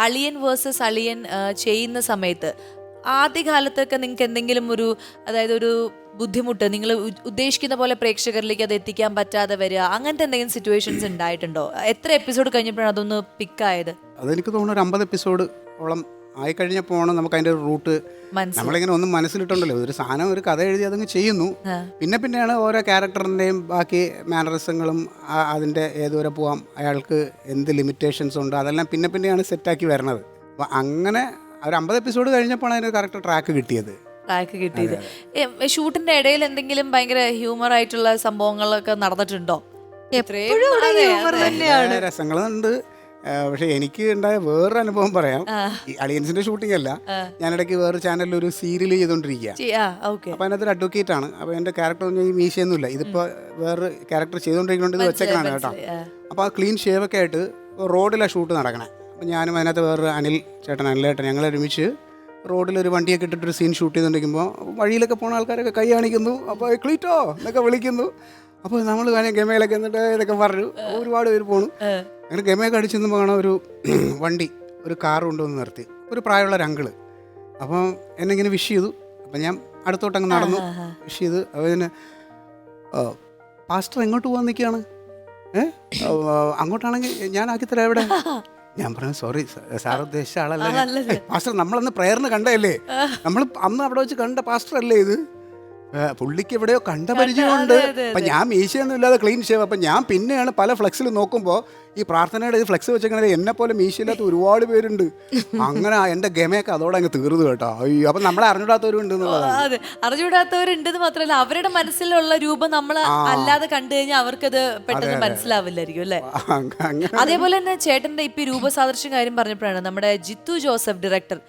അളിയൻ വേഴ്സസ് അളിയൻ ചെയ്യുന്ന സമയത്ത് ആദ്യകാലത്തൊക്കെ നിങ്ങൾക്ക് എന്തെങ്കിലും ഒരു അതായത് ഒരു ബുദ്ധിമുട്ട് നിങ്ങൾ ഉദ്ദേശിക്കുന്ന പോലെ പ്രേക്ഷകരിലേക്ക് അത് എത്തിക്കാൻ പറ്റാതെ വരിക അങ്ങനത്തെ എന്തെങ്കിലും സിറ്റുവേഷൻസ് ഉണ്ടായിട്ടുണ്ടോ? എത്ര എപ്പിസോഡ് കഴിഞ്ഞപ്പോഴാണ് അതൊന്ന് പിക്കായത്? അതെനിക്ക് തോന്നുന്നു ഒരു 50 എപ്പിസോഡ് ഓളം ആയിക്കഴിഞ്ഞപ്പോഴാണ് നമുക്ക് അതിൻ്റെ ഒരു റൂട്ട് നമ്മളിങ്ങനെ ഒന്നും മനസ്സിലിട്ടുണ്ടല്ലോ. ഒരു സാധനം ഒരു കഥ എഴുതി അതങ്ങ് ചെയ്യുന്നു. പിന്നെയാണ് ഓരോ ക്യാരക്ടറിൻ്റെയും ബാക്കി മാനറിസങ്ങളും അതിൻ്റെ ഏതുവരെ പോവാം, അയാൾക്ക് എന്ത് ലിമിറ്റേഷൻസ് ഉണ്ട്, അതെല്ലാം പിന്നെയാണ് സെറ്റാക്കി വരണത്. അപ്പോൾ അങ്ങനെ ഒരു 50 എപ്പിസോഡ് കഴിഞ്ഞപ്പോഴാണ് അതിന് കറക്റ്റ് ട്രാക്ക് കിട്ടിയത്. ഷൂട്ടിന്റെ ഇടയിൽ എന്തെങ്കിലും ഭയങ്കര ഹ്യൂമർ ആയിട്ടുള്ള സംഭവങ്ങളൊക്കെ നടന്നിട്ടുണ്ടോ? രസങ്ങളുണ്ട്. പക്ഷെ എനിക്ക് ഉണ്ടായ വേറൊരു അനുഭവം പറയാം. ഈ അളിയൻസിന്റെ ഷൂട്ടിംഗ് അല്ല, ഞാനിടയ്ക്ക് വേറെ ചാനലിൽ ഒരു സീരിയൽ ചെയ്തോണ്ടിരിക്കുക. അപ്പൊ അതിനകത്തൊരു അഡ്വക്കേറ്റ് ആണ്. അപ്പൊ എന്റെ ക്യാരക്ടർ ഈ മീശയൊന്നുമില്ല, ഇതിപ്പോ വേറെ ക്യാരക്ടർ ചെയ്തോണ്ടിരിക്കുന്നുണ്ട്, ഇത് വെച്ചേക്കാണ് കേട്ടോ. അപ്പൊ ആ ക്ലീൻ ഷേവ് ഒക്കെ ആയിട്ട് റോഡിലാണ് ഷൂട്ട് നടക്കണേ. അപ്പം ഞാനും അതിനകത്ത് വേറൊരു അനിലേട്ടൻ ഞങ്ങൾ ഒരുമിച്ച് റോഡിലൊരു വണ്ടിയൊക്കെ ഇട്ടിട്ടൊരു സീൻ ഷൂട്ട് ചെയ്തുകൊണ്ടിരിക്കുമ്പോൾ വഴിയിലൊക്കെ പോകുന്ന ആൾക്കാരൊക്കെ കൈ കാണിക്കുന്നു, അപ്പോൾ ക്ലീറ്റോ എന്നൊക്കെ വിളിക്കുന്നു. അപ്പോൾ നമ്മൾ വേണേൽ ഗമയിലൊക്കെ എന്നിട്ട് ഇതൊക്കെ പറഞ്ഞു ഒരുപാട് പേര് പോണു. അങ്ങനെ ഗമയൊക്കെ അടിച്ചെന്നുമ്പോൾ കാണാൻ ഒരു വണ്ടി ഒരു കാർ കൊണ്ടുവന്ന് നിർത്തി, ഒരു പ്രായമുള്ള ഒരു അങ്കിള്. അപ്പം എന്നെ ഇങ്ങനെ വിഷ് ചെയ്തു. അപ്പം ഞാൻ അടുത്തോട്ടങ്ങ് നടന്നു വിഷ് ചെയ്ത്. അപ്പോൾ ഇതിന് പാസ്റ്റർ എങ്ങോട്ട് പോകാൻ നിൽക്കുകയാണ്, അങ്ങോട്ടാണെങ്കിൽ ഞാൻ ആക്കിത്തരാം എവിടെ. ഞാൻ പറഞ്ഞു സോറി സാർ ഉദ്ദേശിച്ച ആളല്ലേ പാസ്റ്റർ, നമ്മളന്ന് പ്രേയറിന് കണ്ടതല്ലേ, നമ്മൾ അന്ന് അവിടെ വെച്ച് കണ്ട പാസ്റ്റർ അല്ലേ ഇത്, പുള്ളിക്ക് എവിടെയോ കണ്ട പരിചയമുണ്ട്. അപ്പം ഞാൻ മീശയൊന്നും ഇല്ലാതെ ക്ലീൻ ഷേവ്. അപ്പം ഞാൻ പിന്നെയാണ് പല ഫ്ലെക്സിൽ നോക്കുമ്പോൾ ഈ പ്രാർത്ഥനയുടെ ഇത് ഫ്ലെക്സ് വെച്ചേക്കണേ എന്നെ പോലെ മീശയില്ലാത്ത ഒരുപാട് പേരുണ്ട്. അങ്ങനെ എൻ്റെ ഗമയൊക്കെ അതോടെ അങ്ങ് തീർന്നു കേട്ടോ. അയ്യോ, അപ്പം നമ്മളെ അറിഞ്ഞൂടാത്തവരുണ്ട് എന്നുള്ളതാണ്. അതെ, അറിഞ്ഞൂടാത്തവരുണ്ടെന്ന് മാത്രമല്ല അവരുടെ മനസ്സിലുള്ള രൂപം നമ്മൾ അല്ലാതെ കണ്ടു കഴിഞ്ഞാൽ അവർക്കത് പെട്ടെന്ന് മനസ്സിലാവില്ലായിരിക്കും അല്ലേ. അതേപോലെ തന്നെ ചേട്ടന്റെ ഇപ്പൊ രൂപസാദൃശ്യം കാര്യം പറഞ്ഞപ്പോഴാണ് നമ്മുടെ ജിത്തു ജോസഫ് ഡയറക്ടർ,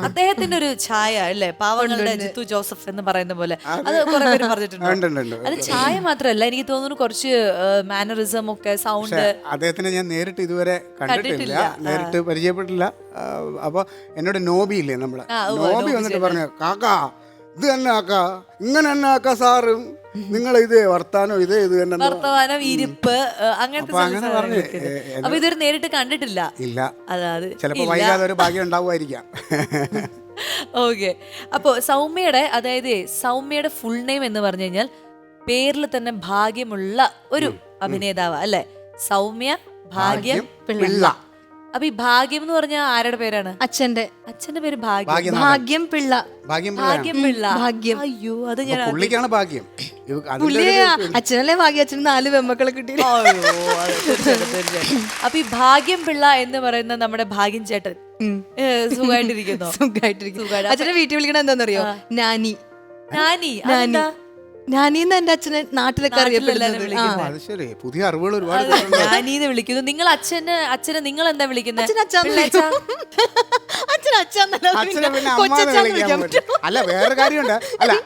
അദ്ദേഹത്തിന്റെ ഒരു ഛായ അല്ലേ, പാവങ്ങളുടെ ജിത്തു ജോസഫ് എന്ന് പറയുന്ന പോലെ, അത് കുറെ പേര് പറഞ്ഞിട്ടുണ്ട്. അത് ഛായ മാത്രമല്ല, എനിക്ക് തോന്നുന്നു കുറച്ച് മാനറിസം ഒക്കെ സൗണ്ട്. അദ്ദേഹത്തിനെ ഞാൻ നേരിട്ട് ഇതുവരെ കണ്ടിട്ടില്ല, നേരിട്ട് പരിചയപ്പെട്ടില്ല. അപ്പൊ എന്നോട് നോബി ഇല്ലേ നമ്മളെ, നോബി വന്നിട്ട് പറഞ്ഞു കാക്കാ ഇത് തന്നെ ആക്കാ, ഇങ്ങനെ തന്നെ ആക്കാ സാറ്, നിങ്ങൾ ഇത് വർത്താനോ ഇത് തന്നെ വർത്തമാനം ഇരിപ്പ് അങ്ങനത്തെ പറഞ്ഞു. അപ്പൊ ഇതൊരു നേരിട്ട് കണ്ടിട്ടില്ല. ഇല്ല, ചിലപ്പോ വൈകാതെ ഒരു ഭാഗ്യം ഉണ്ടാവുമായിരിക്കാം. ഓക്കെ. അപ്പോ സൗമ്യയുടെ ഫുൾ നെയിം എന്ന് പറഞ്ഞു കഴിഞ്ഞാൽ പേരിൽ തന്നെ ഭാഗ്യമുള്ള ഒരു അഭിനേതാവ് അല്ലെ, സൗമ്യ ഭാഗ്യം പിള്ള. അപ്പൊ ഈ ഭാഗ്യം എന്ന് പറഞ്ഞാൽ ആരുടെ പേരാണ്? അച്ഛന്റെ പേര് ഭാഗ്യം പിള്ള. അയ്യോ, അത് ഞാൻ പുള്ളിക്കാണ് ഭാഗ്യം. അച്ഛനല്ലേ ഭാഗ്യം, അച്ഛന് 4 പെമ്മക്കളെ കിട്ടി. അപ്പൊ ഈ ഭാഗ്യം പിള്ള എന്ന് പറയുന്ന നമ്മുടെ ഭാഗ്യം ചേട്ടൻ സുഖമായിട്ടിരിക്കുന്നു. അച്ഛനെ വീട്ടിൽ വിളിക്കണ എന്താന്നറിയോ? നാനി. നാനിന്ന് എന്റെ അച്ഛനെ നാട്ടിലൊക്കെ അറിയപ്പെടുന്നത്. പുതിയ അറിവുകൾ ഒരുപാട് നാനീന്ന് വിളിക്കുന്നു. നിങ്ങൾ അച്ഛനെ നിങ്ങൾ എന്താ വിളിക്കുന്നത്? അല്ല, വേറെ കാര്യമുണ്ട്.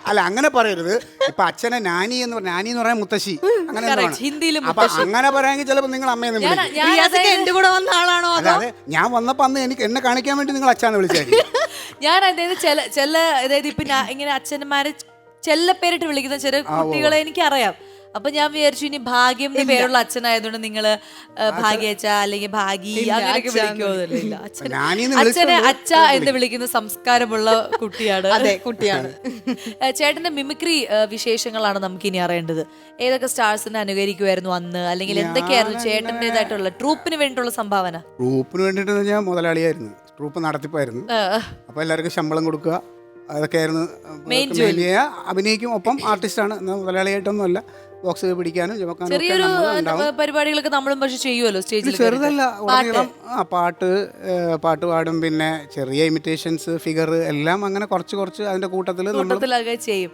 അല്ല അങ്ങനെ പറയരുത്. ഇപ്പൊ അച്ഛനെ നാനി എന്ന് പറയാൻ മുത്തശ്ശി അങ്ങനെ ഹിന്ദിയിലും. അപ്പൊ അങ്ങനെ പറയാമെങ്കിൽ ചിലപ്പോ നിങ്ങൾ അമ്മയെന്ന് വിളിക്കും. എന്റെ കൂടെ വന്ന ആളാണോ? അതെ, ഞാൻ വന്നപ്പോ അന്ന് എന്നെ കാണിക്കാൻ വേണ്ടി നിങ്ങൾ അച്ഛനെ വിളിച്ചായിരിക്കും. ഞാൻ അതായത് ഇപ്പൊ ഇങ്ങനെ അച്ഛന്മാരെ ചെല്ലപ്പേരിട്ട് വിളിക്കുന്ന ചില കുട്ടികളെ എനിക്കറിയാം. അപ്പൊ ഞാൻ വിചാരിച്ചു ഇനി ഭാഗ്യം പേരുള്ള അച്ഛനായതുകൊണ്ട് നിങ്ങള് ഭാഗ്യച്ച അല്ലെങ്കിൽ ഭാഗി അങ്ങനെയൊക്കെ വിളിക്കുമോ? അച്ഛനെ അച്ഛ എന്ന് വിളിക്കുന്ന സംസ്കാരമുള്ള കുട്ടിയാണ്. അതെ, കുട്ടിയാണ്. ചേട്ടന്റെ മിമിക്രി വിശേഷങ്ങളാണ് നമുക്ക് ഇനി അറിയേണ്ടത്. ഏതൊക്കെ സ്റ്റാർസിനെ അനുകരിക്കുമായിരുന്നു അന്ന്, അല്ലെങ്കിൽ എന്തൊക്കെയായിരുന്നു ചേട്ടൻ്റെതായിട്ടുള്ള ട്രൂപ്പിന് വേണ്ടിയിട്ടുള്ള സംഭാവന? ട്രൂപ്പിന് വേണ്ടിയിട്ട് ഞാൻ മുതലാളിയായിരുന്നു, ട്രൂപ്പ് നടത്തിപ്പായിരുന്നു. അപ്പൊ എല്ലാവർക്കും ശമ്പളം കൊടുക്കുക, അതൊക്കെയായിരുന്നു മെയിൻ ജോലി. അഭിനയിക്കും, ഒപ്പം ആർട്ടിസ്റ്റാണ്, മുതലാളിയായിട്ടൊന്നും അല്ല. ബോക്സ് പിടിക്കാനും ചെറിയൊരു പരിപാടികളൊക്കെ നമ്മളും പക്ഷെ ചെയ്യുമല്ലോ സ്റ്റേജിൽ. ചെറുതല്ല, പാട്ട് പാടും, പിന്നെ ചെറിയ ഇമിറ്റേഷൻസ്, ഫിഗർ എല്ലാം അങ്ങനെ കുറച്ച് അതിന്റെ കൂട്ടത്തിൽ ചെയ്യും.